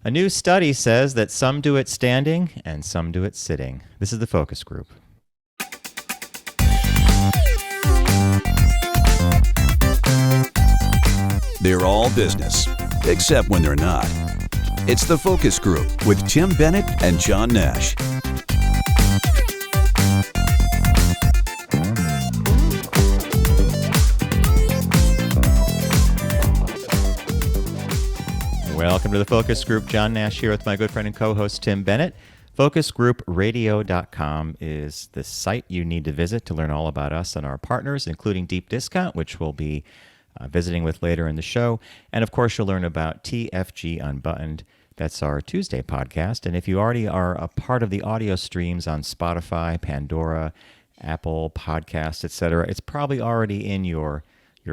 A new study says that some do it standing and some do it sitting. This is the focus group. They're all business, except when they're not. It's the Focus Group with Tim Bennett and John Nash. Welcome to the Focus Group. John Nash here with my good friend and co-host Tim Bennett. FocusGroupRadio.com is the site you need to visit to learn all about us and our partners, including Deep Discount, which we'll be visiting with later in the show. And of course, you'll learn about TFG Unbuttoned. That's our Tuesday podcast. And if you already are a part of the audio streams on Spotify, Pandora, Apple Podcasts, etc., it's probably already in your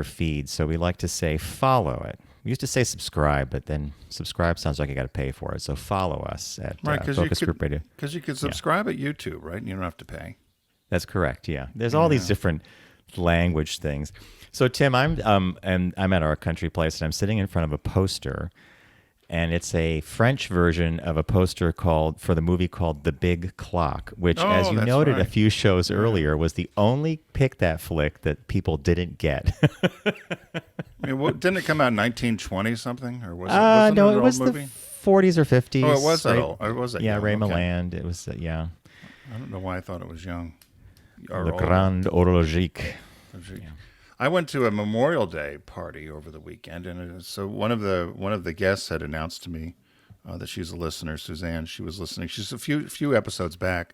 feed. So we like to say follow it. We used to say subscribe, but then subscribe sounds like you got to pay for it. So follow us at Focus Group Radio. Because you could subscribe at YouTube, right? And you don't have to pay. That's correct. Yeah, there's all these different language things. So Tim, I'm at our country place, and I'm sitting in front of a poster, and it's a French version of a poster for the movie called The Big Clock, which, as you noted a few shows earlier, was the only pick that flick that people didn't get. I mean, didn't it come out in 1920 something, or was it? No, it was the 40s or 50s. Oh, it was that old. It was that young. Ray Milland. It was I don't know why I thought it was young. Le Grand Horologique. Yeah. I went to a Memorial Day party over the weekend, and so one of the guests had announced to me that she's a listener. Suzanne, she was listening. She's a few episodes back,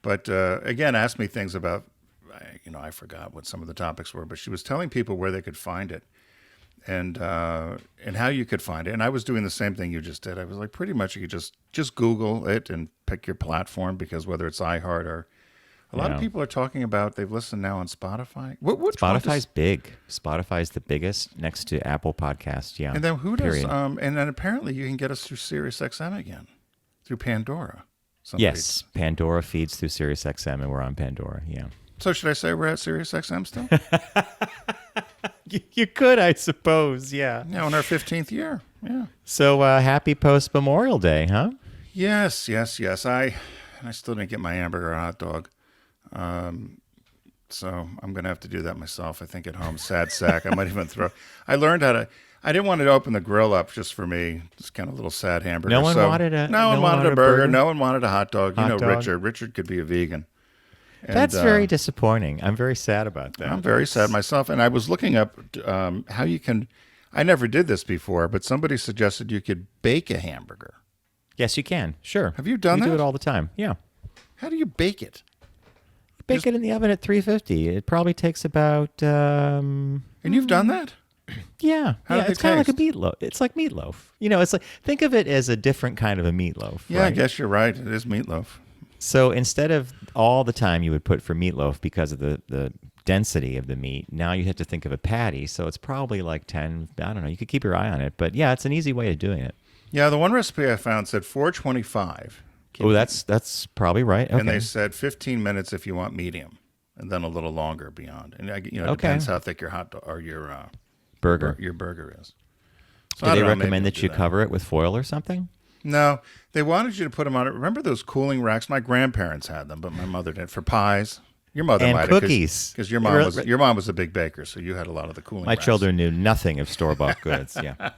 but again asked me things about. I forgot what some of the topics were, but she was telling people where they could find it, and how you could find it. And I was doing the same thing you just did. I was like, pretty much you could just Google it and pick your platform, because whether it's iHeart or a lot of people are talking about they've listened now on Spotify. Spotify's big. Spotify's the biggest next to Apple Podcasts. Yeah. And then who does? And then apparently you can get us through SiriusXM again, through Pandora. Yes, Pandora feeds through SiriusXM, and we're on Pandora. Yeah. So should I say we're at SiriusXM still? You could, I suppose. Yeah. Yeah, on our 15th year. Yeah. So happy post Memorial Day, huh? Yes. I still didn't get my hamburger or hot dog. So I'm going to have to do that myself, I think, at home. Sad sack. I might even I learned how to, I didn't want to open the grill up just for me. Just kind of a little sad hamburger. No one wanted a burger. No one wanted a hot dog. Richard. Richard could be a vegan. And, that's very disappointing. I'm very sad about that. I'm very sad myself. And I was looking up how you can, I never did this before, but somebody suggested you could bake a hamburger. Yes, you can. Sure. Have you done that? We do it all the time. Yeah. How do you bake it? Bake it in the oven at 350. It probably takes about... and you've done that? Yeah. It's kind of like a meatloaf. It's like meatloaf. It's like, think of it as a different kind of a meatloaf. Yeah, right? I guess you're right. It is meatloaf. So instead of all the time you would put for meatloaf because of the density of the meat, now you have to think of a patty. So it's probably like 10, I don't know. You could keep your eye on it. But yeah, it's an easy way of doing it. Yeah, the one recipe I found said 425. Oh, that's probably right. Okay. And they said 15 minutes if you want medium, and then a little longer beyond. And it depends how thick your hot dog or your burger is. So do they recommend that you cover it with foil or something? No, they wanted you to put them on it. Remember those cooling racks? My grandparents had them, but my mother did for pies. Your mother and might cookies, because your mom was a big baker, so you had a lot of the cooling. My racks. children knew nothing of store-bought goods. Yeah.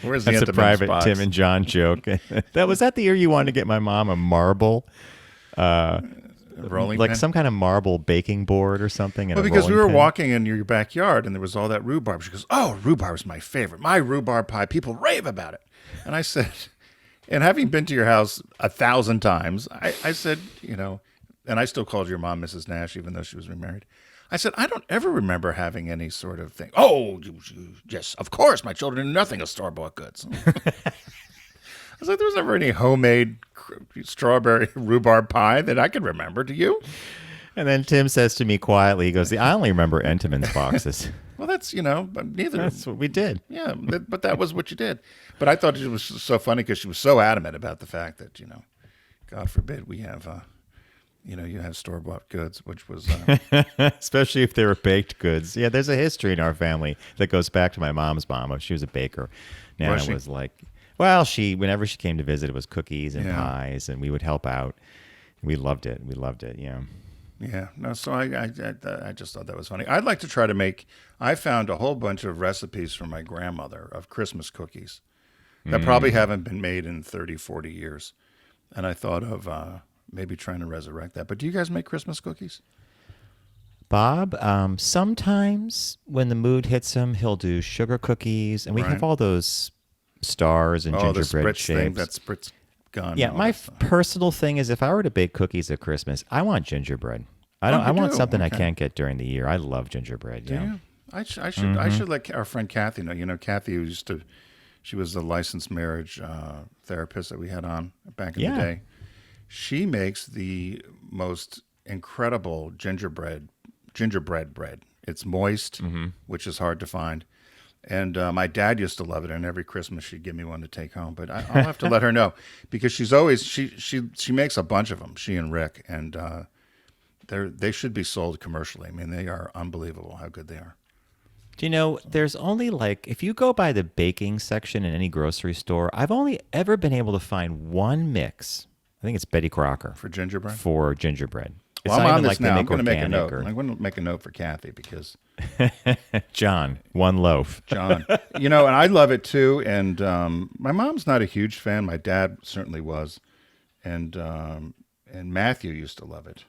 Where's the That's a private box? Tim and John joke. Was that the year you wanted to get my mom a marble, rolling like pin? some kind of marble baking board or something? Well, because we were walking in your backyard and there was all that rhubarb. She goes, "Oh, rhubarb's my favorite. My rhubarb pie. People rave about it." And I said, and having been to your house 1,000 times, I said, and I still called your mom Mrs. Nash, even though she was remarried. I said, I don't ever remember having any sort of thing. Oh, yes, of course, my children knew nothing of store-bought goods. I was like, there was never any homemade strawberry rhubarb pie that I could remember. Do you? And then Tim says to me quietly, he goes, I only remember Entenmann's boxes. Well, that's, but neither. That's what we did. Yeah, but that was what you did. But I thought it was so funny because she was so adamant about the fact that, God forbid we have you have store-bought goods, which was Especially if they were baked goods. Yeah, there's a history in our family that goes back to my mom's mom. She was a baker. Nana Was she? was like, well, whenever she came to visit, it was cookies and Yeah. pies, and we would help out. We loved it. We loved it. Yeah. yeah. No, so I just thought that was funny. I'd like to try to make. I found a whole bunch of recipes from my grandmother of Christmas cookies that probably haven't been made in 30, 40 years, and I thought of maybe trying to resurrect that. But do you guys make Christmas cookies? Bob, sometimes when the mood hits him, he'll do sugar cookies, and we Right. have all those stars and Oh, the gingerbread spritz thing, shapes. that spritz gun. Yeah, and all my that stuff. personal thing is if I were to bake cookies at Christmas, I want gingerbread. I don't. you I want do? something I Okay. can't get during the year. I love gingerbread. Do Yeah. you? I should let our friend Kathy know. Kathy who she was the licensed marriage therapist that we had on back in Yeah. the day. She makes the most incredible gingerbread bread. It's moist, which is hard to find. And my dad used to love it, and every Christmas she'd give me one to take home. But I'll have to let her know because she's always she makes a bunch of them. She and Rick, and they should be sold commercially. I mean, they are unbelievable how good they are. Do you know, there's only if you go by the baking section in any grocery store, I've only ever been able to find one mix. I think it's Betty Crocker For gingerbread? for gingerbread. It's Well, I'm not on even this like they now. I'm make going to make a organic note. or- I'm going to make a note for Kathy because John, one loaf. John, and I love it too. And my mom's not a huge fan. My dad certainly was, and Matthew used to love it.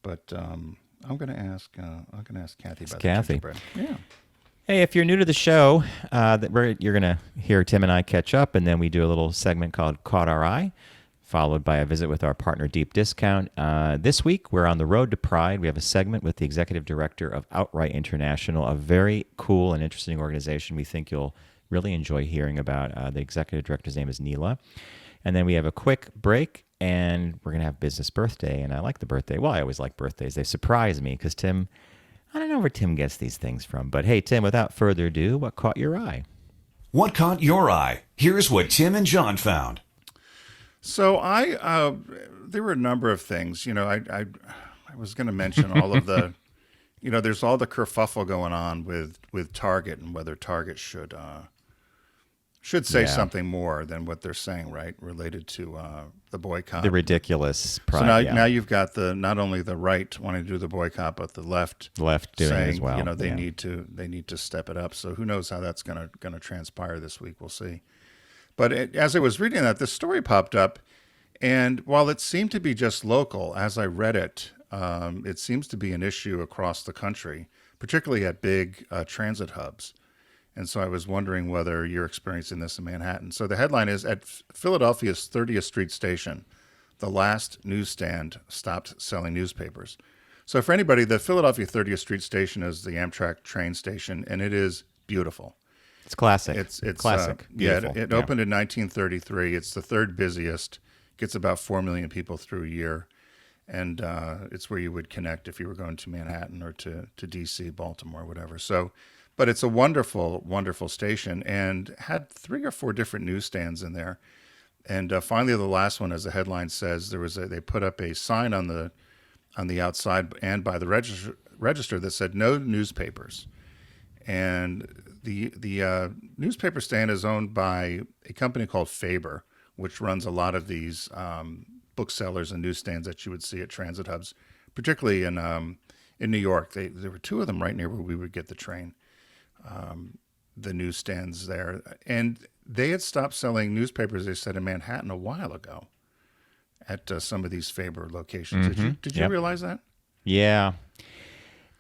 But I'm going to ask Kathy about Kathy. the gingerbread. Yeah. Hey, if you're new to the show, you're going to hear Tim and I catch up, and then we do a little segment called Caught Our Eye, followed by a visit with our partner, Deep Discount. This week, we're on the road to Pride. We have a segment with the executive director of Outright International, a very cool and interesting organization we think you'll really enjoy hearing about. The executive director's name is Neela. And then we have a quick break, and we're going to have business birthday. And I like the birthday. Well, I always like birthdays. They surprise me because Tim, I don't know where Tim gets these things from. But hey, Tim, without further ado, what caught your eye? What caught your eye? Here's what Tim and John found. So there were a number of things. I was going to mention all of the, there's all the kerfuffle going on with Target and whether Target should say Yeah. something more than what they're saying, right, related to the boycott. The ridiculous pride. So now, yeah. now you've got not only the right wanting to do the boycott, but the left doing saying, it as well. they yeah. need to step it up. So who knows how that's going to transpire this week? We'll see. But as I was reading that, this story popped up, and while it seemed to be just local, as I read it, it seems to be an issue across the country, particularly at big transit hubs. And so I was wondering whether you're experiencing this in Manhattan. So the headline is, at Philadelphia's 30th Street station, the last newsstand stopped selling newspapers. So for anybody, the Philadelphia 30th Street station is the Amtrak train station, and it is beautiful. It's classic. It's classic. Yeah, Beautiful. it opened in 1933. It's the third busiest. Gets about 4 million people through a year, and it's where you would connect if you were going to Manhattan or to D.C., Baltimore, whatever. So, but it's a wonderful, wonderful station, and had 3 or 4 different newsstands in there. And finally, the last one, as the headline says, they put up a sign on the outside and by the register that said no newspapers. And the newspaper stand is owned by a company called Faber, which runs a lot of these booksellers and newsstands that you would see at transit hubs, particularly in New York. There were 2 of them right near where we would get the train, the newsstands there. And they had stopped selling newspapers, they said, in Manhattan a while ago at some of these Faber locations. Did you Yep. realize that? Yeah.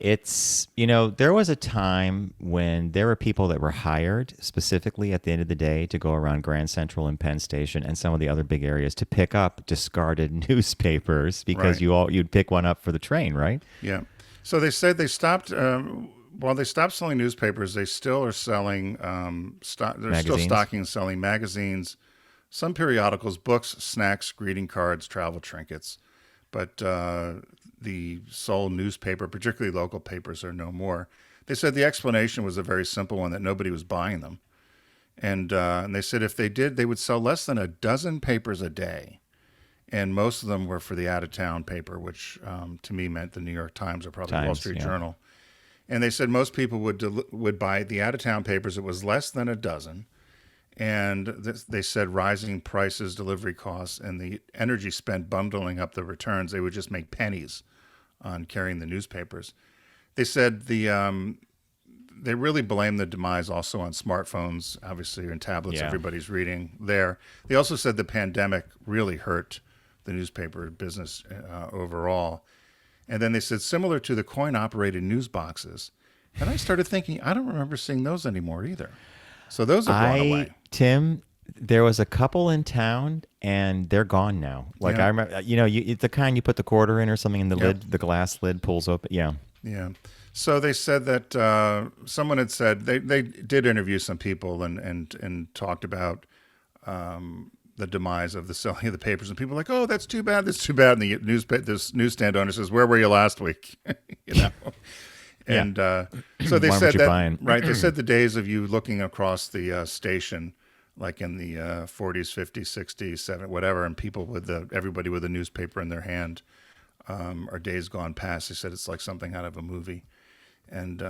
It's, there was a time when there were people that were hired specifically at the end of the day to go around Grand Central and Penn Station and some of the other big areas to pick up discarded newspapers because Right. you'd pick one up for the train, right? Yeah. So they said they stopped. While they stopped selling newspapers, they still are selling. They're still Magazines. stocking and selling magazines, some periodicals, books, snacks, greeting cards, travel trinkets. But the sole newspaper, particularly local papers, are no more. They said the explanation was a very simple one, that nobody was buying them. And they said if they did, they would sell less than a dozen papers a day. and most of them were for the out-of-town paper, which to me meant the New York Times or probably Wall Street Journal. And they said most people would buy the out-of-town papers. It was less than a dozen. And they said rising prices, delivery costs, and the energy spent bundling up the returns, they would just make pennies on carrying the newspapers. They said they really blame the demise also on smartphones, obviously, and tablets. Everybody's reading there. They also said the pandemic really hurt the newspaper business overall. And then they said similar to the coin-operated news boxes. And I started thinking, I don't remember seeing those anymore either. So those have gone away. Tim, there was a couple in town, and they're gone now. Like I remember, it's the kind you put the quarter in or something, and the lid, the glass lid pulls open. Yeah. Yeah. So they said that someone had said they did interview some people and talked about the demise of the selling of the papers, and people were like, "Oh, that's too bad. That's too bad." And this newsstand owner says, "Where were you last week?" And so they said that right. They said the days of you looking across the station, like in the 40s, 50s, 60s, 70s, whatever, and people with everybody with a newspaper in their hand, are days gone past. They said it's like something out of a movie. And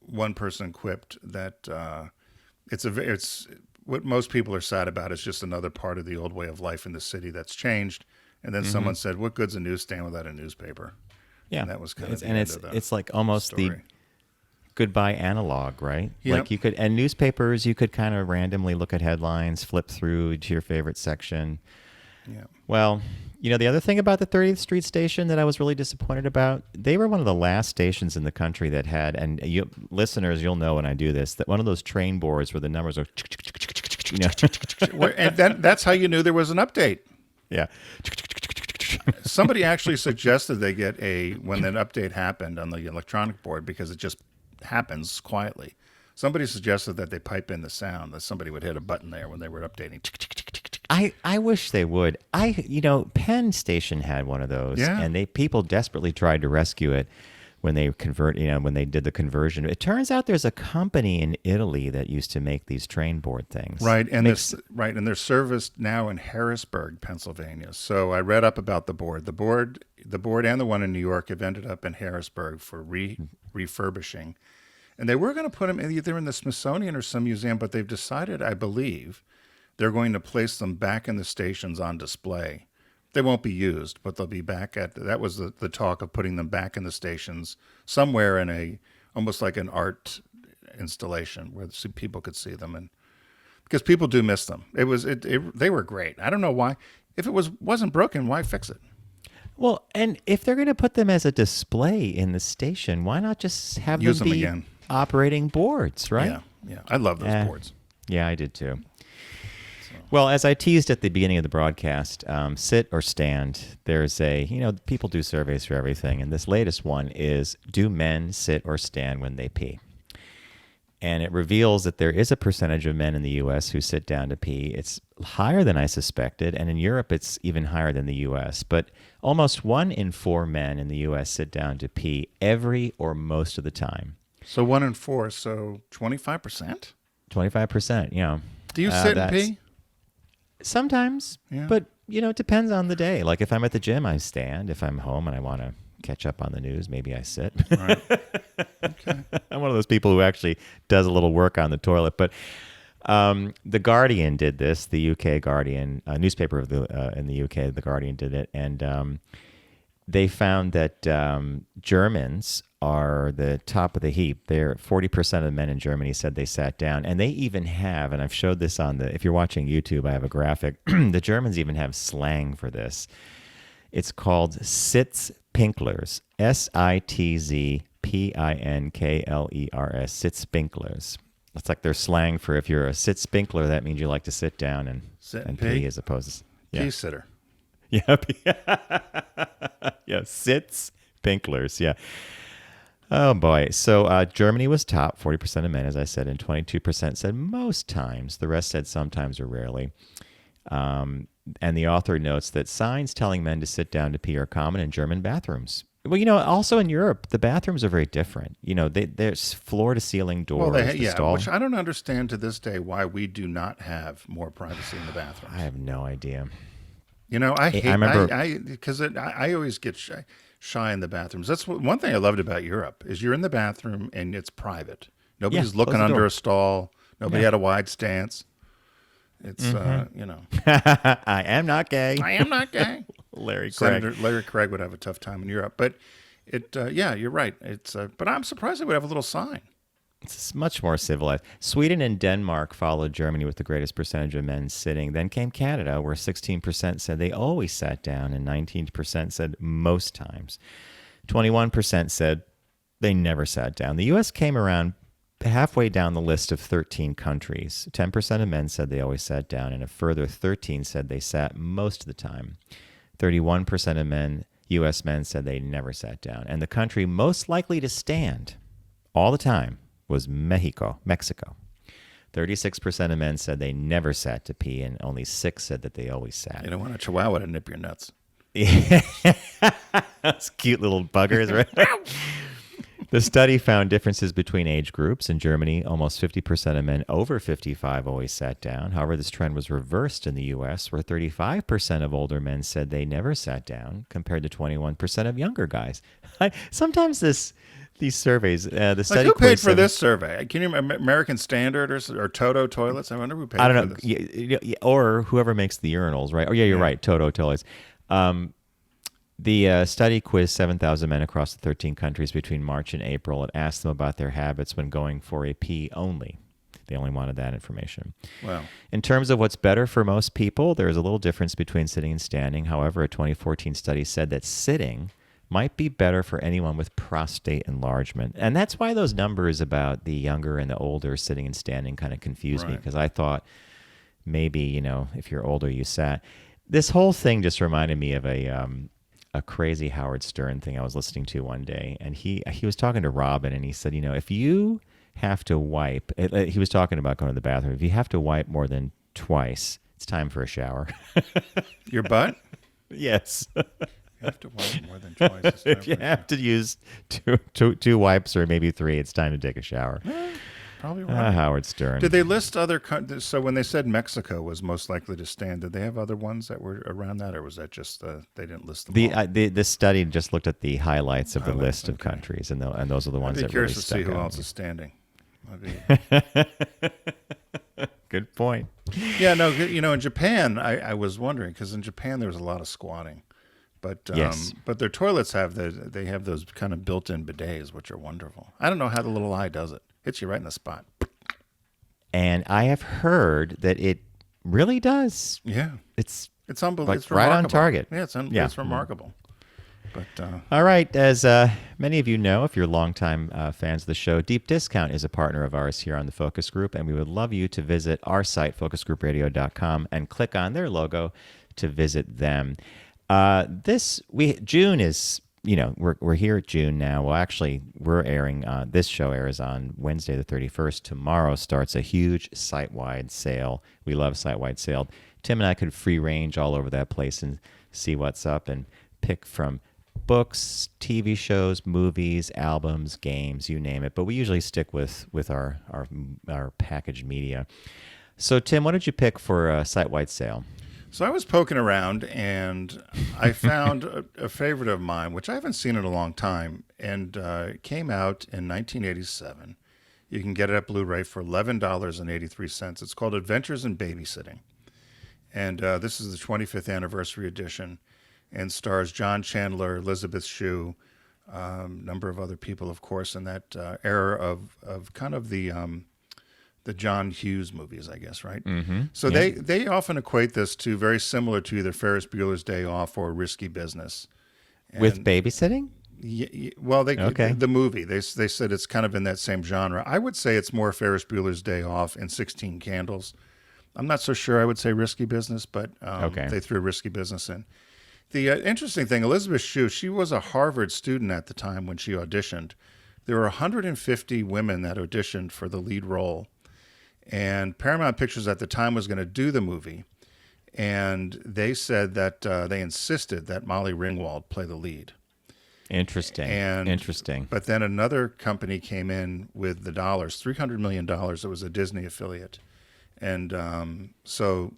one person quipped that it's what most people are sad about is just another part of the old way of life in the city that's changed. And then someone said, "What good's a newsstand without a newspaper?" Yeah, and that was kind of the end of the it's like almost story. The goodbye analog, right? Yep. Like you could, and newspapers, you could kind of randomly look at headlines, flip through to your favorite section. Yeah. Well, the other thing about the 30th Street station that I was really disappointed about, they were one of the last stations in the country that had, and listeners, you'll know when I do this, that one of those train boards where the numbers are, And that's how you knew there was an update. Yeah. Somebody actually suggested they get when an update happened on the electronic board, because it just happens quietly. Somebody suggested that they pipe in the sound, that somebody would hit a button there when they were updating. I wish they would. Penn Station had one of those, and people desperately tried to rescue it when they when they did the conversion. It turns out there's a company in Italy that used to make these train board things. Right, and they're serviced now in Harrisburg, Pennsylvania. So I read up about the board. The board and the one in New York have ended up in Harrisburg for refurbishing. And they were going to put them either in the Smithsonian or some museum, but they've decided, I believe, they're going to place them back in the stations on display. They won't be used, but they'll be back that was the talk of putting them back in the stations somewhere in almost like an art installation where people could see them, and because people do miss them. They were great. I don't know why. If it wasn't broken, why fix it? Well, and if they're going to put them as a display in the station, why not just have Use them be again. Operating boards, right? Yeah. I love those boards. Yeah, I did too. Well, as I teased at the beginning of the broadcast, sit or stand, there's people do surveys for everything, and this latest one is, do men sit or stand when they pee? And it reveals that there is a percentage of men in the U.S. who sit down to pee. It's higher than I suspected, and in Europe it's even higher than the U.S. But almost 1 in 4 men in the U.S. sit down to pee every or most of the time. So 1 in 4, so 25%? 25%, yeah. Do you sit and pee? Sometimes, but it depends on the day. Like if I'm at the gym, I stand. If I'm home and I want to catch up on the news, maybe I sit. Right. Okay. I'm one of those people who actually does a little work on the toilet. But the Guardian did this. The UK Guardian, a newspaper in the UK, the Guardian did it, and they found that Germans are the top of the heap. 40% of the men in Germany said they sat down, and they even have, and I've showed this if you're watching YouTube, I have a graphic. The Germans even have slang for this. It's called Sitzpinklers, Sitzpinklers, Sitzpinklers. It's like their slang for if you're a Sitzpinkler, that means you like to sit down and pee as opposed to pee sitter. Yeah, Sitzpinklers, yeah. Oh, boy. So Germany was top, 40% of men, as I said, and 22% said most times. The rest said sometimes or rarely. And the author notes that signs telling men to sit down to pee are common in German bathrooms. Well, also in Europe, the bathrooms are very different. There's floor-to-ceiling doors. Which I don't understand to this day why we do not have more privacy in the bathrooms. I have no idea. You know, I hate. I remember. Because I always get shy in the bathrooms. That's one thing I loved about Europe is you're in the bathroom and it's private. Yeah, Nobody's close looking the under door. a stall. Nobody Yeah. had a wide stance. It's you know, I am not gay. I am not gay. Larry Craig. Senator Larry Craig would have a tough time in Europe, but yeah, you're right. It's but I'm surprised they would have a little sign. It's much more civilized. Sweden and Denmark followed Germany with the greatest percentage of men sitting. Then came Canada, where 16% said they always sat down, and 19% said most times. 21% said they never sat down. The U.S. came around halfway down the list of 13 countries. 10% of men said they always sat down, and a further 13 said they sat most of the time. 31% of men, U.S. men, said they never sat down. And the country most likely to stand all the time was Mexico. 36% of men said they never sat to pee, and only 6 said that they always sat. You don't want a chihuahua to nip your nuts. Yeah. Those cute little buggers, right? The study found differences between age groups. In Germany, almost 50% of men over 55 always sat down. However, this trend was reversed in the U.S., where 35% of older men said they never sat down, compared to 21% of younger guys. Sometimes these surveys, the study Like who paid quiz for them- this survey? Can you remember American Standard or Toto toilets? I wonder who paid I for don't know, this. or whoever makes the urinals, right? Oh, yeah, you're right. Toto toilets. The study quizzed 7,000 men across the 13 countries between March and April. It asked them about their habits when going for a pee only. They only wanted that information. Wow. In terms of what's better for most people, there is a little difference between sitting and standing. However, a 2014 study said that sitting might be better for anyone with prostate enlargement. And that's why those numbers about the younger and the older sitting and standing kind of confused me, Right. because I thought maybe, if you're older, you sat. This whole thing just reminded me of a crazy Howard Stern thing I was listening to one day. And he was talking to Robin, and he said, if you have to wipe, he was talking about going to the bathroom. If you have to wipe more than twice, it's time for a shower. Your butt? Yes. You have to wipe more than twice. It's time If you for a have to use two wipes or maybe 3, it's time to take a shower. Probably right. Howard Stern. Did they list other countries? So when they said Mexico was most likely to stand, did they have other ones that were around that, or was that just they didn't list them all? The study just looked at the highlights of the list of okay. countries, and those are the ones I'd be that really curious to see stuck who out. else is standing. Good point. Yeah, no, in Japan, I was wondering because in Japan there was a lot of squatting, but Yes. but their toilets have they have those kind of built-in bidets, which are wonderful. I don't know how the little eye does it; hits you right in the spot. And I have heard that it really does. Yeah, It's it's unbelievable. Like It's right on remarkable. target. Yeah, Yeah. it's remarkable. But all right. As many of you know, if you're longtime fans of the show, Deep Discount is a partner of ours here on the Focus Group, and we would love you to visit our site, focusgroupradio.com, and click on their logo to visit them. June is, we're here at June now. Well, actually, we're airing. This show airs on Wednesday the 31st. Tomorrow starts a huge site-wide sale. We love site-wide sale. Tim and I could free range all over that place and see what's up and pick from books, TV shows, movies, albums, games, you name it. But we usually stick with our packaged media. So, Tim, what did you pick for a site-wide sale? so I was poking around and I found a favorite of mine, which I haven't seen in a long time, and it came out in 1987. You can get it at Blu-ray for $11.83. It's called Adventures in Babysitting, and this is the 25th anniversary edition, and stars John Chandler, Elizabeth Shue, number of other people, of course, in that era of kind of the John Hughes movies, I guess, right? Mm-hmm. So they often equate this to very similar to either Ferris Bueller's Day Off or Risky Business. With babysitting? Well, Okay. the movie, they said it's kind of in that same genre. I would say it's more Ferris Bueller's Day Off and 16 Candles. I'm not so sure I would say Risky Business, but Okay. they threw Risky Business in. The interesting thing, Elizabeth Shue, she was a Harvard student at the time when she auditioned. There were 150 women that auditioned for the lead role. And Paramount Pictures at the time was going to do the movie. And they said that they insisted that Molly Ringwald play the lead. Interesting. And Interesting. But then another company came in with the dollars, $300 million. It was a Disney affiliate. And so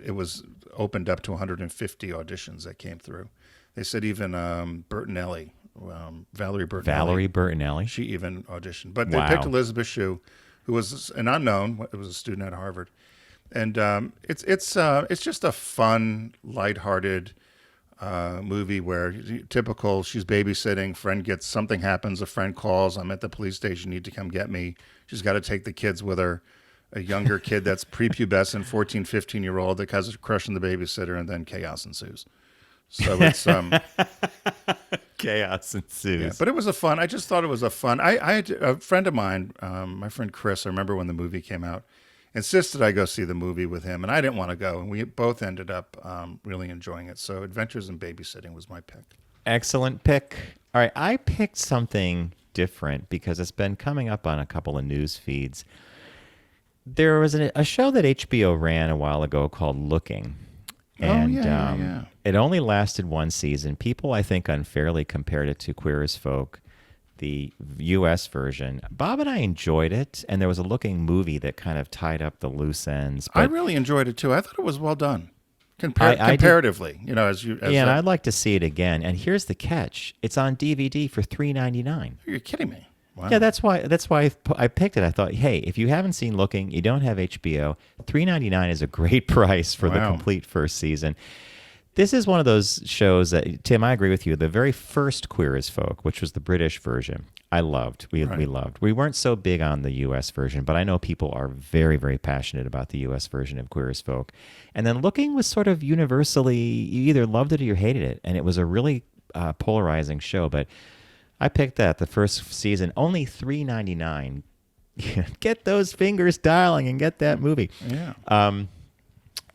it was opened up to 150 auditions that came through. They said even Bertinelli, Valerie Bertinelli. Valerie Bertinelli. She even auditioned. But they Wow. picked Elizabeth Shue, who was an unknown. It was a student at Harvard. And it's just a fun, lighthearted movie where typical, she's babysitting, something happens, a friend calls, I'm at the police station, you need to come get me. She's got to take the kids with her. A younger kid that's prepubescent, 14, 15-year-old that has a crush on the babysitter, and then chaos ensues. So it's chaos ensues. yeah, but it was I just thought it was a fun. I had a friend of mine, my friend Chris. I remember when the movie came out, insisted I go see the movie with him, and I didn't want to go, and we both ended up really enjoying it. So Adventures in Babysitting was my pick. Excellent pick. All right, I picked something different because it's been coming up on a couple of news feeds. There was a show that HBO ran a while ago called Looking. And yeah. It only lasted one season. People, I think, unfairly compared it to Queer as Folk, the U.S. version. Bob and I enjoyed it, and there was a Looking movie that kind of tied up the loose ends. I really enjoyed it, too. I thought it was well done. Comparatively, and I'd like to see it again. And here's the catch. It's on DVD for $3.99. You're kidding me. Wow. Yeah, that's why I picked it. I thought, hey, if you haven't seen Looking, you don't have HBO, $3.99 is a great price for the complete first season. This is one of those shows that, Tim, I agree with you. The very first Queer as Folk, which was the British version, I loved. We loved. We weren't so big on the U.S. version, but I know people are very, very passionate about the U.S. version of Queer as Folk. And then Looking was sort of universally, you either loved it or you hated it. And it was a really polarizing show, but I picked that, the first season, only $3.99. Get those fingers dialing and get that movie. Yeah.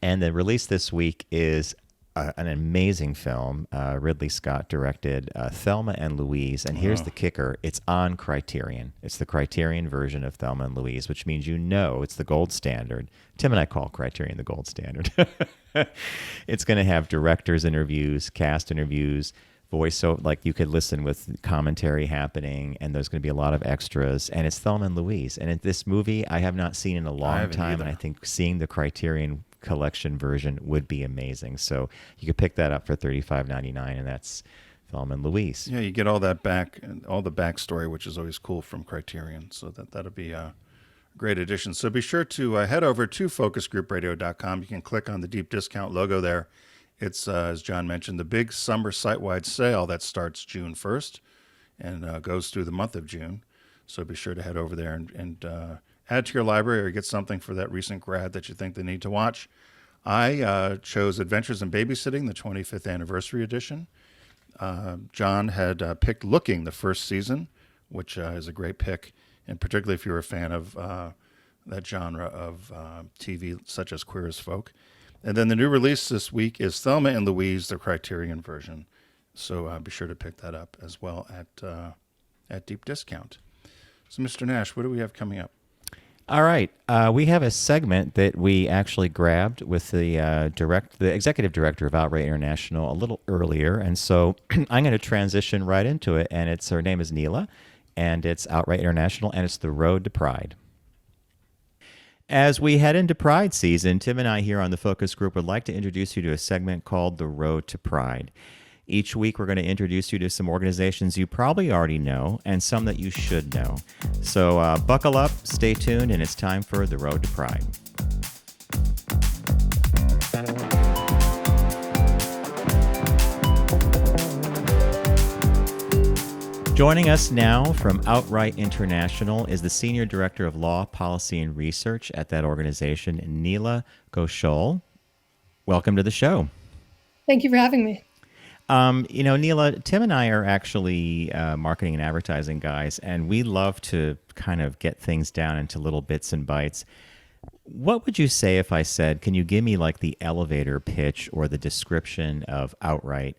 And the release this week is an amazing film. Ridley Scott directed, Thelma and Louise. And here's the kicker. It's on Criterion. It's the Criterion version of Thelma and Louise, which means it's the gold standard. Tim and I call Criterion the gold standard. It's going to have directors' interviews, cast interviews, voiceover, like you could listen with commentary happening, and there's going to be a lot of extras, and it's Thelma and Louise. And this movie I have not seen in a long time, and I think seeing the Criterion Collection version would be amazing. So you could pick that up for $35.99, and that's Thelma and Louise. Yeah, you get all that back, all the backstory, which is always cool from Criterion. So that'll be a great addition. So be sure to head over to focusgroupradio.com. You can click on the deep discount logo there. It's, as John mentioned, the big summer site-wide sale that starts June 1st and goes through the month of June. So be sure to head over there and add to your library or get something for that recent grad that you think they need to watch. I chose Adventures in Babysitting, the 25th anniversary edition. John had picked Looking, the first season, which is a great pick, and particularly if you're a fan of that genre of TV, such as Queer as Folk. And then the new release this week is Thelma and Louise, the Criterion version. So be sure to pick that up as well at deep discount. So, Mr. Nash, what do we have coming up? All right. We have a segment that we actually grabbed with the executive director of Outright International a little earlier. And so I'm going to transition right into it. And her name is Neela, and it's Outright International, and it's The Road to Pride. As we head into Pride season, Tim and I here on the Focus Group would like to introduce you to a segment called The Road to Pride. Each week, we're going to introduce you to some organizations you probably already know and some that you should know. So buckle up, stay tuned, and it's time for The Road to Pride. Joining us now from Outright International is the Senior Director of Law, Policy, and Research at that organization, Neela Ghoshal. Welcome to the show. Thank you for having me. Neela, Tim and I are actually marketing and advertising guys, and we love to kind of get things down into little bits and bytes. What would you say if I said, can you give me like the elevator pitch or the description of Outright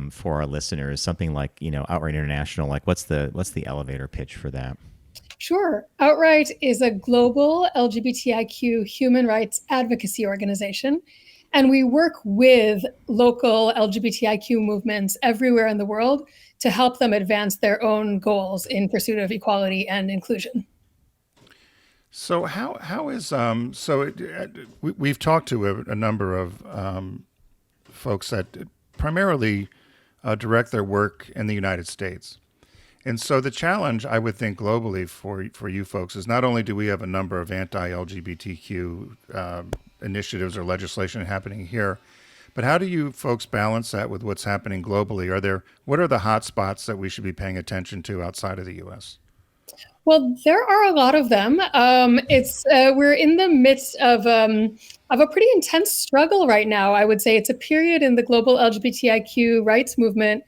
for our listeners? Something like, Outright International, like what's the elevator pitch for that? Sure. Outright is a global LGBTIQ human rights advocacy organization. And we work with local LGBTIQ movements everywhere in the world to help them advance their own goals in pursuit of equality and inclusion. So how is we've talked to a number of folks that primarily direct their work in the United States. And so the challenge, I would think, globally for you folks is not only do we have a number of anti-LGBTQ initiatives or legislation happening here, but how do you folks balance that with what's happening globally? What are the hot spots that we should be paying attention to outside of the U.S.? Well, there are a lot of them. It's We're in the midst of a pretty intense struggle right now. I would say it's a period in the global LGBTIQ rights movement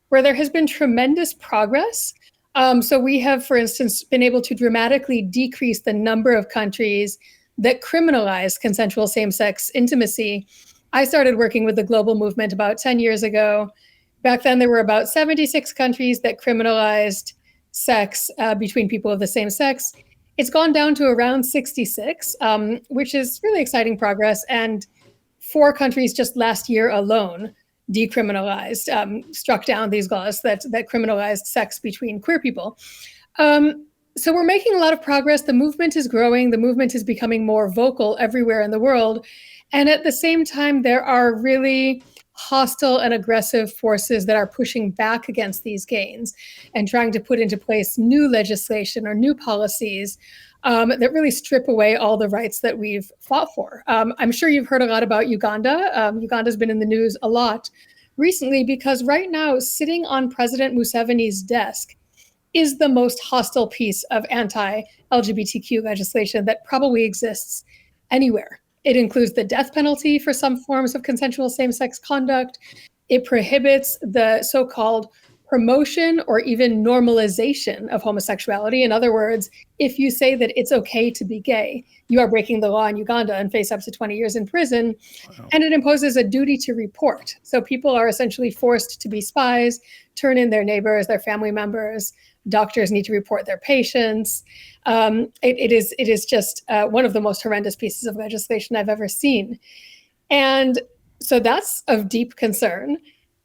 where there has been tremendous progress. So we have, for instance, been able to dramatically decrease the number of countries that criminalize consensual same-sex intimacy. I started working with the global movement about 10 years ago. Back then, there were about 76 countries that criminalized sex between people of the same sex. It's gone down to around 66, which is really exciting progress. And 4 countries just last year alone decriminalized, struck down these laws that criminalized sex between queer people. So we're making a lot of progress. The movement is growing. The movement is becoming more vocal everywhere in the world. And at the same time, there are really hostile and aggressive forces that are pushing back against these gains and trying to put into place new legislation or new policies that really strip away all the rights that we've fought for. I'm sure you've heard a lot about Uganda. Uganda's been in the news a lot recently because right now, sitting on President Museveni's desk is the most hostile piece of anti-LGBTQ legislation that probably exists anywhere. It includes the death penalty for some forms of consensual same-sex conduct. It prohibits the so-called promotion or even normalization of homosexuality. In other words, if you say that it's okay to be gay, you are breaking the law in Uganda and face up to 20 years in prison. Wow. And it imposes a duty to report. So people are essentially forced to be spies, turn in their neighbors, their family members. Doctors need to report their patients. It is just one of the most horrendous pieces of legislation I've ever seen. And so that's of deep concern.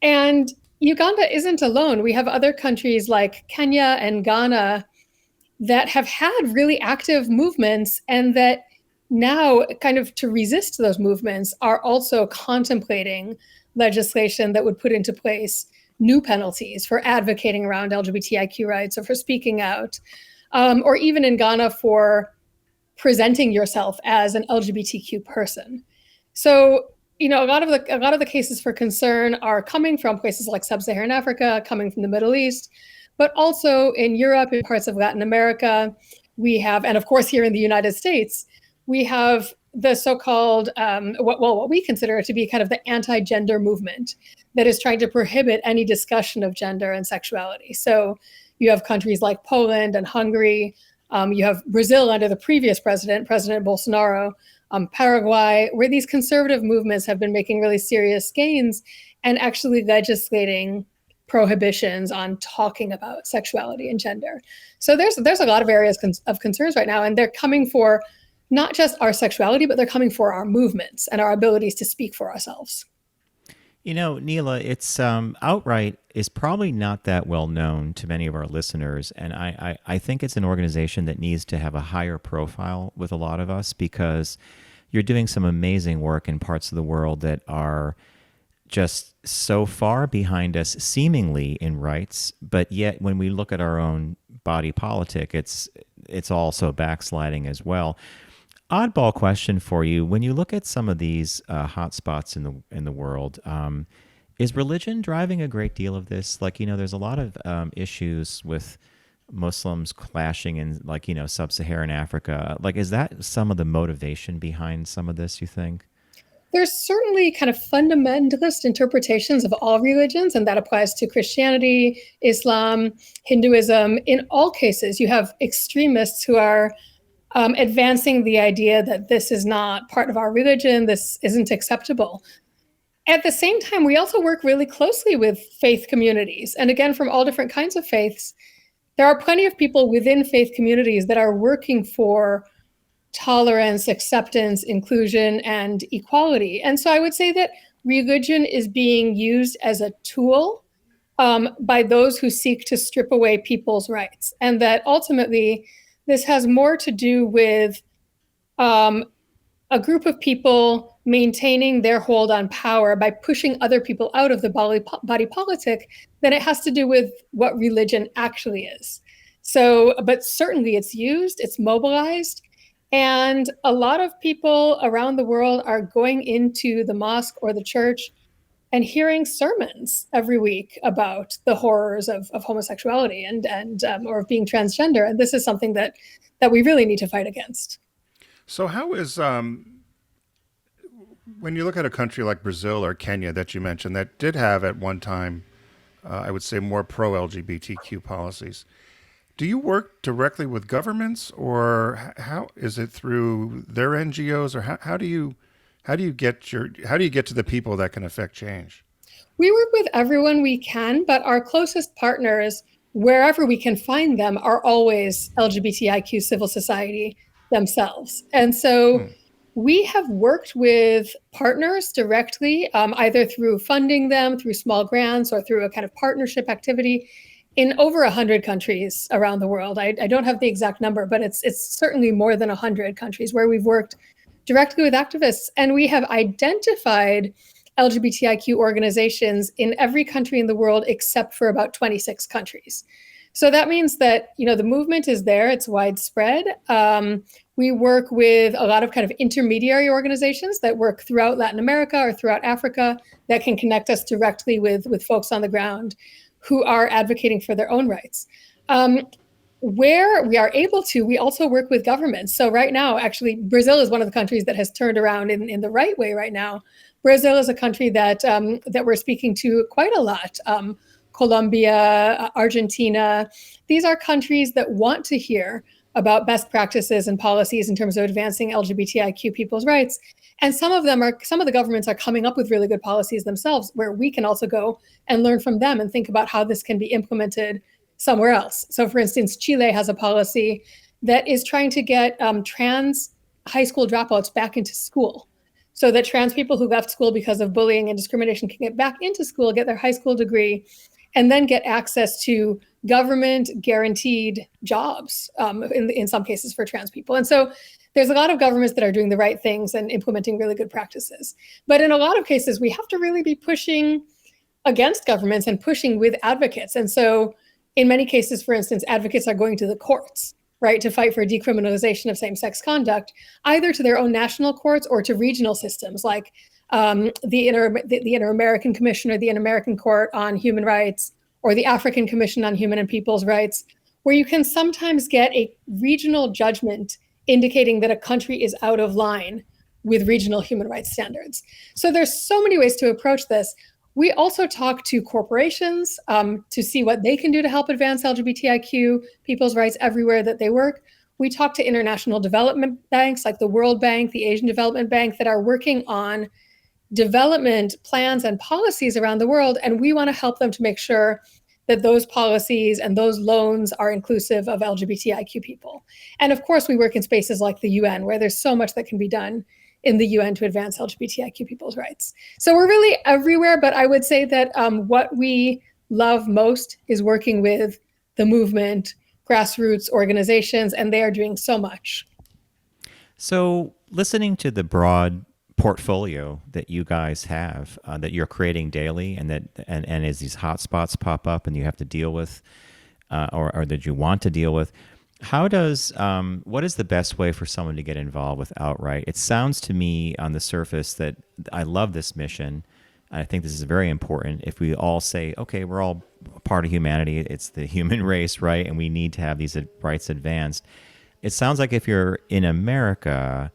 And Uganda isn't alone. We have other countries like Kenya and Ghana that have had really active movements and that now, kind of to resist those movements, are also contemplating legislation that would put into place new penalties for advocating around LGBTIQ rights or for speaking out, or even in Ghana for presenting yourself as an LGBTQ person. So, a lot of the cases for concern are coming from places like Sub-Saharan Africa, coming from the Middle East, but also in Europe, in parts of Latin America, we have, and of course here in the United States, we have the so-called, what we consider to be kind of the anti-gender movement that is trying to prohibit any discussion of gender and sexuality. So you have countries like Poland and Hungary. You have Brazil under the previous President Bolsonaro, Paraguay, where these conservative movements have been making really serious gains and actually legislating prohibitions on talking about sexuality and gender. So there's a lot of areas of concerns right now, and they're coming for not just our sexuality, but they're coming for our movements and our abilities to speak for ourselves. Neela, it's Outright is probably not that well known to many of our listeners, and I think it's an organization that needs to have a higher profile with a lot of us because you're doing some amazing work in parts of the world that are just so far behind us seemingly in rights, but yet when we look at our own body politic, it's also backsliding as well. Oddball question for you: when you look at some of these hot spots in the world, is religion driving a great deal of this? Like, there's a lot of issues with Muslims clashing in, sub-Saharan Africa. Like, is that some of the motivation behind some of this, you think? There's certainly kind of fundamentalist interpretations of all religions, and that applies to Christianity, Islam, Hinduism. In all cases, you have extremists who are advancing the idea that this is not part of our religion, this isn't acceptable. At the same time, we also work really closely with faith communities. And again, from all different kinds of faiths, there are plenty of people within faith communities that are working for tolerance, acceptance, inclusion, and equality. And so I would say that religion is being used as a tool by those who seek to strip away people's rights, and that ultimately This has more to do with a group of people maintaining their hold on power by pushing other people out of the body politic than it has to do with what religion actually is. So, but certainly it's used, it's mobilized, and a lot of people around the world are going into the mosque or the church and hearing sermons every week about the horrors of homosexuality and or of being transgender. And this is something that we really need to fight against. So how is when you look at a country like Brazil or Kenya that you mentioned that did have at one time, I would say, more pro-LGBTQ policies, do you work directly with governments, or how is it through their NGOs, or how do you get to the people that can affect change? We work with everyone we can, but our closest partners, wherever we can find them, are always LGBTIQ civil society themselves. And so we have worked with partners directly, either through funding them, through small grants, or through a kind of partnership activity in over 100 countries around the world. I don't have the exact number, but it's certainly more than 100 countries where we've worked directly with activists. And we have identified LGBTIQ organizations in every country in the world except for about 26 countries. So that means that, the movement is there, it's widespread. We work with a lot of kind of intermediary organizations that work throughout Latin America or throughout Africa that can connect us directly with folks on the ground who are advocating for their own rights. Where we are able to, we also work with governments. So right now, actually, Brazil is one of the countries that has turned around in the right way right now. Brazil is a country that we're speaking to quite a lot. Colombia, Argentina, these are countries that want to hear about best practices and policies in terms of advancing LGBTIQ people's rights. And some of the governments are coming up with really good policies themselves, where we can also go and learn from them and think about how this can be implemented somewhere else. So for instance, Chile has a policy that is trying to get trans high school dropouts back into school, so that trans people who left school because of bullying and discrimination can get back into school, get their high school degree, and then get access to government guaranteed jobs in some cases for trans people. And so there's a lot of governments that are doing the right things and implementing really good practices. But in a lot of cases, we have to really be pushing against governments and pushing with advocates. And so in many cases, for instance, advocates are going to the courts, right, to fight for decriminalization of same-sex conduct, either to their own national courts or to regional systems like the Inter-American Commission or the Inter-American Court on Human Rights, or the African Commission on Human and People's Rights, where you can sometimes get a regional judgment indicating that a country is out of line with regional human rights standards. So there's so many ways to approach this. We also talk to corporations to see what they can do to help advance LGBTIQ people's rights everywhere that they work. We talk to international development banks like the World Bank, the Asian Development Bank, that are working on development plans and policies around the world. And we want to help them to make sure that those policies and those loans are inclusive of LGBTIQ people. And of course, we work in spaces like the UN, where there's so much that can be done in the UN to advance LGBTIQ people's rights. So we're really everywhere, but I would say that what we love most is working with the movement, grassroots organizations, and they are doing so much. So listening to the broad portfolio that you guys have, that you're creating daily, and as these hotspots pop up and you have to deal with, or that you want to deal with, what is the best way for someone to get involved with Outright? It sounds to me on the surface that I love this mission. I think this is very important. If we all say, okay, we're all part of humanity, it's the human race, right? And we need to have these rights advanced. It sounds like if you're in America,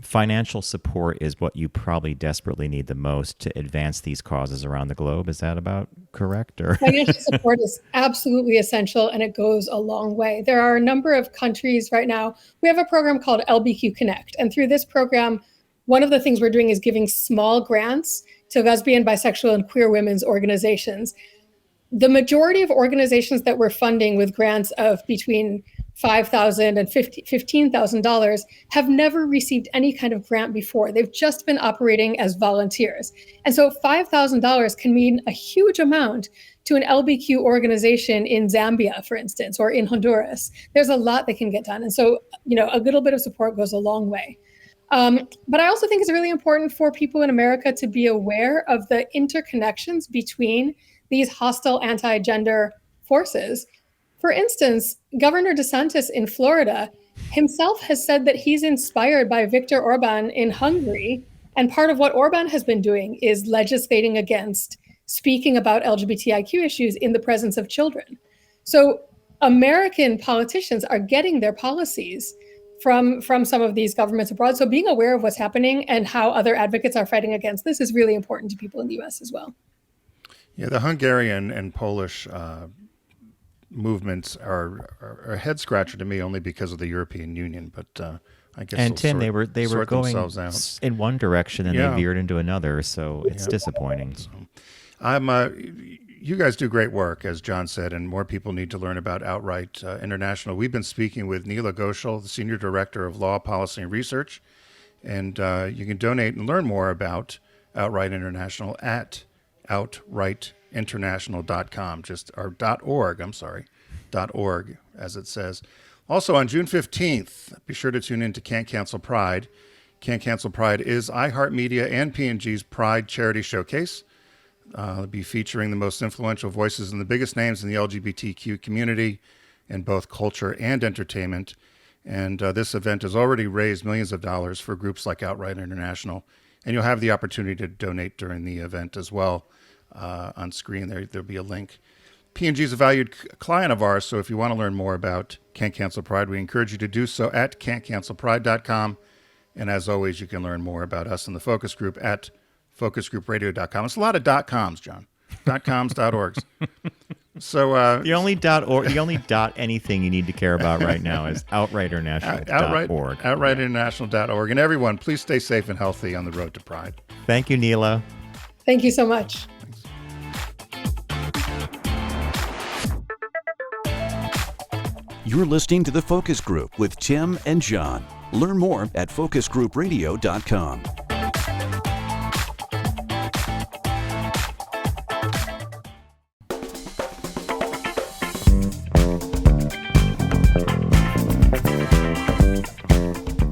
financial support is what you probably desperately need the most to advance these causes around the globe. Is that about correct? Or financial support is absolutely essential, and it goes a long way. There are a number of countries right now. We have a program called LBQ Connect, and through this program, one of the things we're doing is giving small grants to lesbian, bisexual, and queer women's organizations. The majority of organizations that we're funding with grants of between $5,000 and $15,000 have never received any kind of grant before. They've just been operating as volunteers. And so $5,000 can mean a huge amount to an LBQ organization in Zambia, for instance, or in Honduras. There's a lot that can get done. And so, a little bit of support goes a long way. But I also think it's really important for people in America to be aware of the interconnections between these hostile anti-gender forces. For instance, Governor DeSantis in Florida himself has said that he's inspired by Viktor Orban in Hungary. And part of what Orban has been doing is legislating against speaking about LGBTIQ issues in the presence of children. So American politicians are getting their policies from some of these governments abroad. So being aware of what's happening and how other advocates are fighting against this is really important to people in the US as well. Yeah, the Hungarian and Polish movements are a head scratcher to me only because of the European Union, but I guess. And Tim, they were going in one direction and they veered into another, so it's disappointing. So, you guys do great work, as John said, and more people need to learn about Outright International. We've been speaking with Neela Ghoshal, the Senior Director of Law, Policy, and Research, and you can donate and learn more about Outright International at outrightinternational.com, .org, as it says. Also, on June 15th, be sure to tune in to Can't Cancel Pride. Can't Cancel Pride is iHeartMedia and P&G's Pride Charity Showcase. It'll be featuring the most influential voices and the biggest names in the LGBTQ community in both culture and entertainment. And this event has already raised millions of dollars for groups like Outright International. And you'll have the opportunity to donate during the event as well. On screen, there'll be a link. P&G is a valued client of ours, so if you want to learn more about Can't Cancel Pride, we encourage you to do so at can'tcancelpride.com. And as always, you can learn more about us in the focus group at focusgroupradio.com. It's a lot of .coms, John. .coms, .orgs. So the only dot anything you need to care about right now is outrightinternational.org. Outrightinternational.org. And everyone, please stay safe and healthy on the road to Pride. Thank you, Neela. Thank you so much. You're listening to The Focus Group with Tim and John. Learn more at focusgroupradio.com.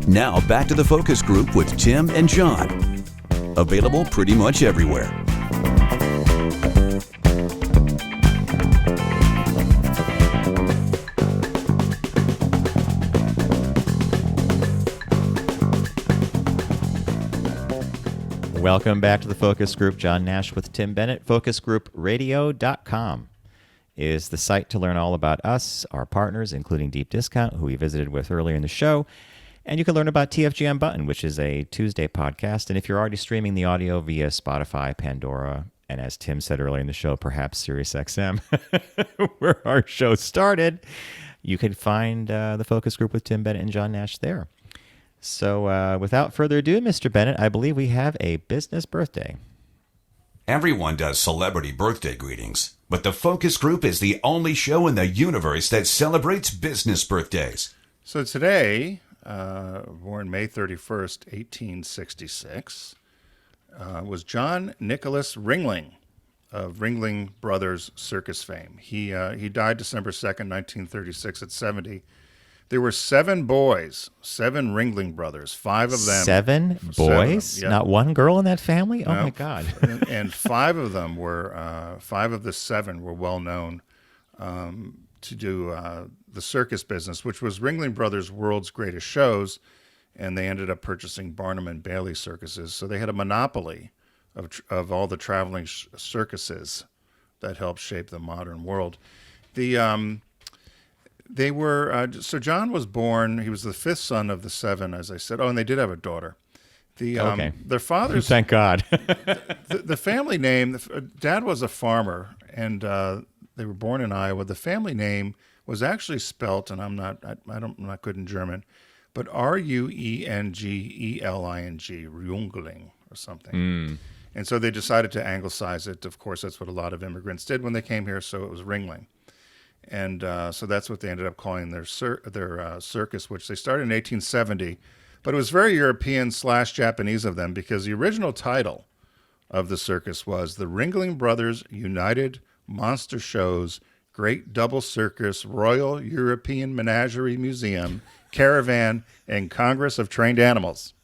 Now back to The Focus Group with Tim and John. Available pretty much everywhere. Welcome back to the Focus Group. John Nash with Tim Bennett. FocusGroupRadio.com is the site to learn all about us, our partners, including Deep Discount, who we visited with earlier in the show. And you can learn about TFG Unbuttoned, which is a Tuesday podcast. And if you're already streaming the audio via Spotify, Pandora, and as Tim said earlier in the show, perhaps SiriusXM, where our show started, you can find the Focus Group with Tim Bennett and John Nash there. So without further ado, Mr. Bennett, I believe we have a business birthday. Everyone does celebrity birthday greetings, but the Focus Group is the only show in the universe that celebrates business birthdays. So today, born May 31st, 1866, was John Nicholas Ringling of Ringling Brothers Circus fame. He died December 2nd, 1936 at 70. There were 7 boys, 7 Ringling brothers, 5 of them. 7 boys? 7, yeah. Not one girl in that family? Oh, no. my God. And 5 of them were, 5 of the 7 were well known to do the circus business, which was Ringling Brothers' world's greatest shows. And they ended up purchasing Barnum and Bailey circuses. So they had a monopoly of all the traveling circuses that helped shape the modern world. They were so John was born. He was the 5th son of the 7, as I said. Oh, and they did have a daughter. Okay. Their father's Thank God. the family name. Dad was a farmer, and they were born in Iowa. The family name was actually spelt, and I'm not good in German, but Ruengeling, Ringling or something. And so they decided to anglicize it. Of course, that's what a lot of immigrants did when they came here. So it was Ringling. And so that's what they ended up calling their circus, which they started in 1870. But it was very European/Japanese of them, because the original title of the circus was the Ringling Brothers United Monster Shows Great Double Circus Royal European Menagerie Museum Caravan and Congress of Trained Animals.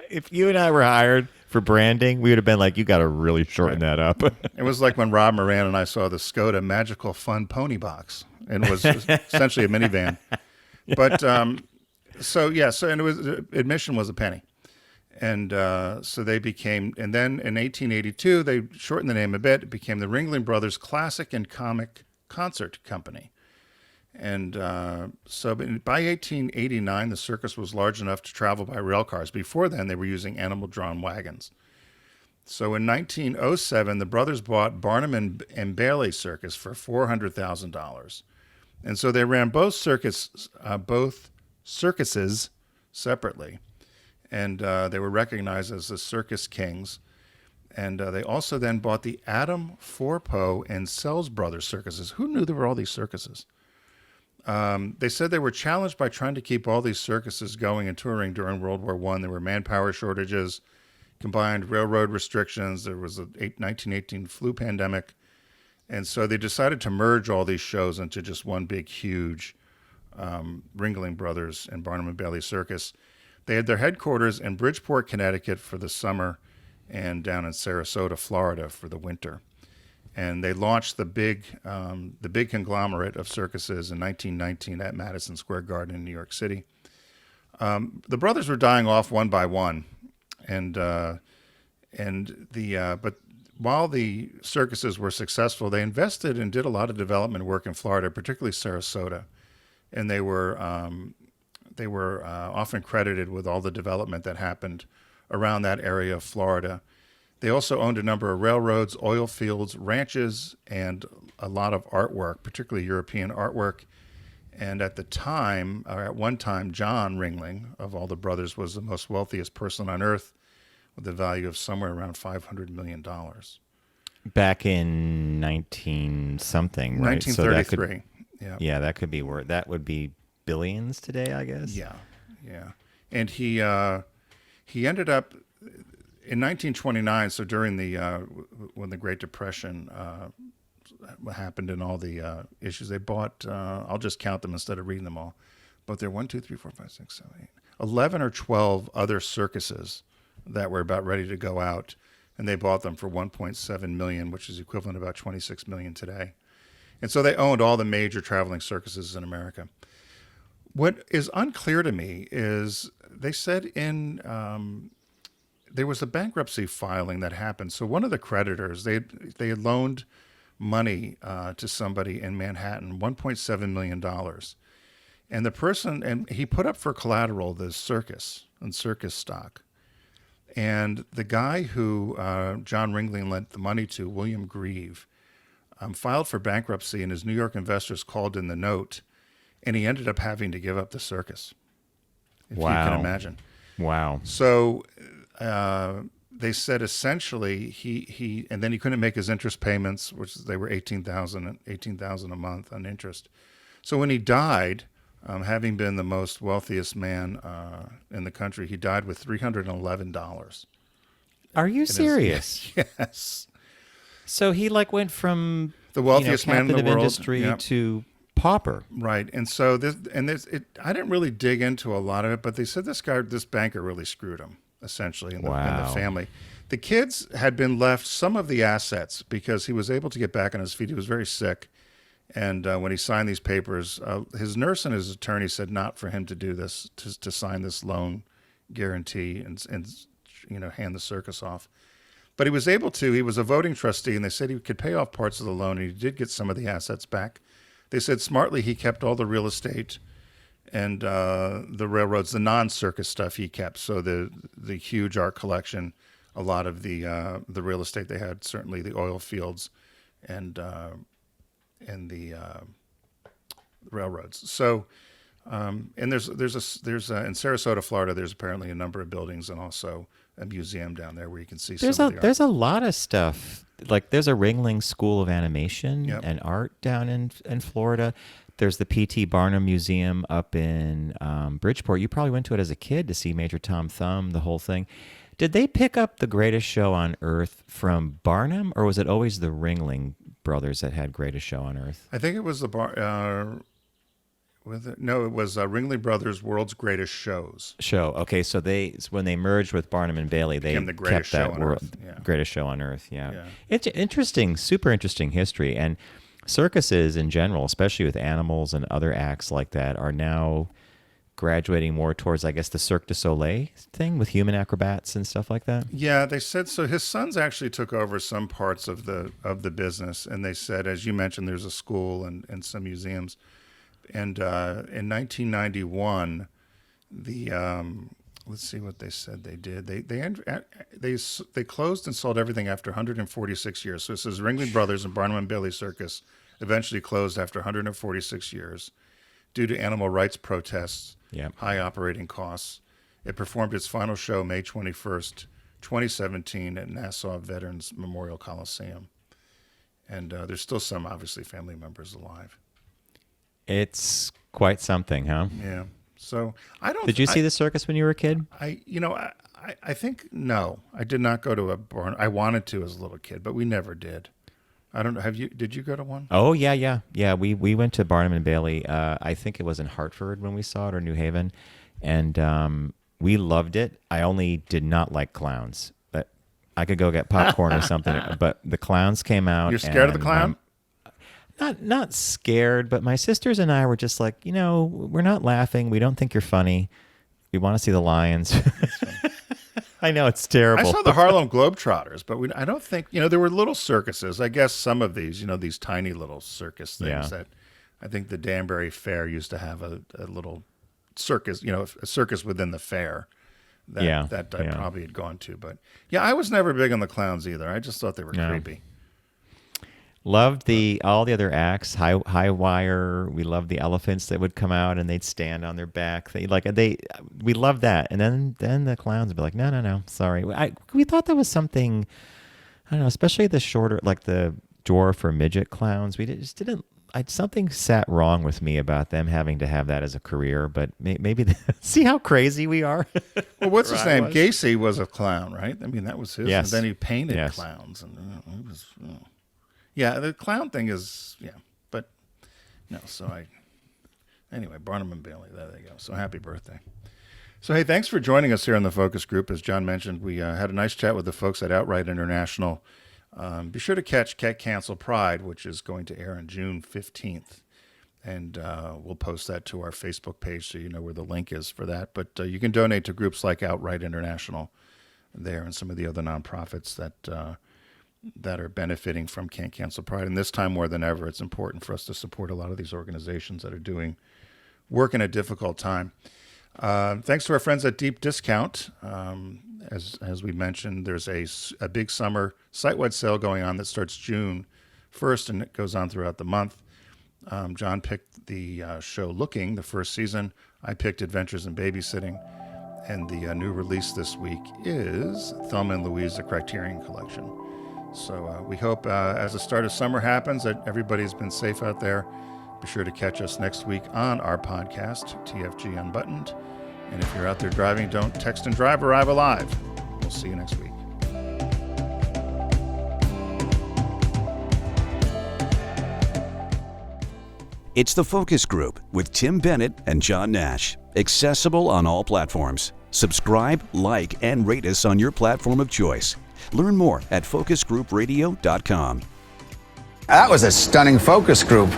If you and I were hired for branding, we would have been like, you got to really shorten that up. It was like when Rob Moran and I saw the Skoda Magical Fun Pony Box, and it was essentially a minivan. But and it was, admission was a penny. And so they became, and then in 1882, they shortened the name a bit. It became the Ringling Brothers Classic and Comic Concert Company. And so by 1889, the circus was large enough to travel by rail cars. Before then, they were using animal-drawn wagons. So in 1907, the brothers bought Barnum and Bailey Circus for $400,000. And so they ran both circuses separately. And they were recognized as the Circus Kings. And they also then bought the Adam, Forpoe, and Sells Brothers circuses. Who knew there were all these circuses? They said they were challenged by trying to keep all these circuses going and touring during World War I. There were manpower shortages, combined railroad restrictions. There was a 1918 flu pandemic. And so they decided to merge all these shows into just one big, huge Ringling Brothers and Barnum and Bailey Circus. They had their headquarters in Bridgeport, Connecticut for the summer, and down in Sarasota, Florida for the winter. And they launched the big conglomerate of circuses in 1919 at Madison Square Garden in New York City. The brothers were dying off one by one, but while the circuses were successful, they invested and did a lot of development work in Florida, particularly Sarasota, and they were often credited with all the development that happened around that area of Florida. They also owned a number of railroads, oil fields, ranches, and a lot of artwork, particularly European artwork. And at one time, John Ringling, of all the brothers, was the most wealthiest person on earth, with a value of somewhere around $500 million. Back in 19-something, right? 1933. Yeah, that could be word. That would be billions today, I guess. Yeah. And he ended up in 1929. So during when the Great Depression happened and all the issues, they bought. I'll just count them instead of reading them all. But there are 1, 2, 3, 4, 5, 6, 7, 8, 11 or 12 other circuses that were about ready to go out, and they bought them for $1.7 million, which is equivalent to about $26 million today. And so they owned all the major traveling circuses in America. What is unclear to me is they said there was a bankruptcy filing that happened. So one of the creditors, they had loaned money to somebody in Manhattan, $1.7 million. And the person, and he put up for collateral the circus and circus stock. And the guy who John Ringling lent the money to, William Grieve, filed for bankruptcy, and his New York investors called in the note, and he ended up having to give up the circus, if you can imagine. Wow. So they said essentially he and then he couldn't make his interest payments, which they were $18,000 a month on interest. So when he died, having been the most wealthiest man in the country, he died with $311. Are you serious? Yes. So he went from the wealthiest man in the captain world of industry to pauper. Right. And so I didn't really dig into a lot of it, but they said this banker really screwed him, essentially, in the family. The kids had been left some of the assets because he was able to get back on his feet. He was very sick. And when he signed these papers, his nurse and his attorney said not for him to do this, to sign this loan guarantee and hand the circus off. But he was able to. He was a voting trustee, and they said he could pay off parts of the loan, and he did get some of the assets back. They said smartly he kept all the real estate and the railroads, the non-circus stuff he kept. So the huge art collection, a lot of the real estate they had, certainly the oil fields and the railroads. So And there's in Sarasota, Florida, there's apparently a number of buildings and also a museum down there where you can see some of the art. There's a lot of stuff. Like there's a Ringling School of Animation Yep. and Art down in Florida. There's the P.T. Barnum Museum up in Bridgeport. You probably went to it as a kid to see Major Tom Thumb, the whole thing. Did they pick up the Greatest Show on Earth from Barnum, or was it always the Ringling Brothers that had Greatest Show on Earth? I think it was it was Ringling Brothers World's Greatest Shows. Show. Okay, so when they merged with Barnum and Bailey, they Became the Greatest kept that Show on Earth. Yeah. Greatest Show on Earth. Yeah. Yeah. It's interesting, super interesting history, and circuses in general, especially with animals and other acts like that, are now graduating more towards, I guess, the Cirque du Soleil thing with human acrobats and stuff like that. Yeah, they said so. His sons actually took over some parts of the business, and they said, as you mentioned, there's a school and some museums. And in 1991, let's see what they said they did. They closed and sold everything after 146 years. So it says Ringling Brothers and Barnum and Bailey Circus eventually closed after 146 years due to animal rights protests, high operating costs. It performed its final show May 21st, 2017 at Nassau Veterans Memorial Coliseum. And there's still some, obviously, family members alive. It's quite something, huh? Yeah. So I don't. Did you see the circus when you were a kid? I think no. I did not go to a barn. I wanted to as a little kid, but we never did. I don't know. Did you go to one? Oh yeah. We went to Barnum and Bailey. I think it was in Hartford when we saw it, or New Haven, and we loved it. I only did not like clowns, but I could go get popcorn or something. But the clowns came out. You're scared of the clown? Not scared, but my sisters and I were just like, we're not laughing. We don't think you're funny. We want to see the lions. I know it's terrible. I saw the Harlem Globetrotters, but I don't think, there were little circuses. I guess some of these, these tiny little circus things that I think the Danbury Fair used to have a little circus, a circus within the fair that I probably had gone to. But yeah, I was never big on the clowns either. I just thought they were creepy. Loved all the other acts, high wire. We loved the elephants that would come out and they'd stand on their back. We loved that. And then the clowns would be like, no, sorry. We thought that was something, I don't know, especially the shorter, like the dwarf or midget clowns. We just didn't. Something sat wrong with me about them having to have that as a career. But maybe see how crazy we are. Well, what's his name? Gacy was a clown, right? I mean, that was his. Yes. And then he painted clowns, and it was. Yeah, the clown thing is, but no, anyway, Barnum and Bailey, there they go. So happy birthday. So, hey, thanks for joining us here on the Focus Group. As John mentioned, we had a nice chat with the folks at Outright International. Be sure to catch Can't Cancel Pride, which is going to air on June 15th. And we'll post that to our Facebook page so you know where the link is for that. But you can donate to groups like Outright International there and some of the other nonprofits that are benefiting from Can't Cancel Pride. And this time more than ever, it's important for us to support a lot of these organizations that are doing work in a difficult time. Thanks to our friends at Deep Discount. As we mentioned, there's a big summer site-wide sale going on that starts June 1st and it goes on throughout the month. John picked the show Looking, the first season. I picked Adventures in Babysitting. And the new release this week is Thelma and Louise, the Criterion Collection. So we hope as the start of summer happens that everybody's been safe out there. Be sure to catch us next week on our podcast, TFG Unbuttoned. And if you're out there driving, don't text and drive, arrive alive. We'll see you next week. It's The Focus Group with Tim Bennett and John Nash. Accessible on all platforms. Subscribe, like, and rate us on your platform of choice. Learn more at focusgroupradio.com. That was a stunning focus group.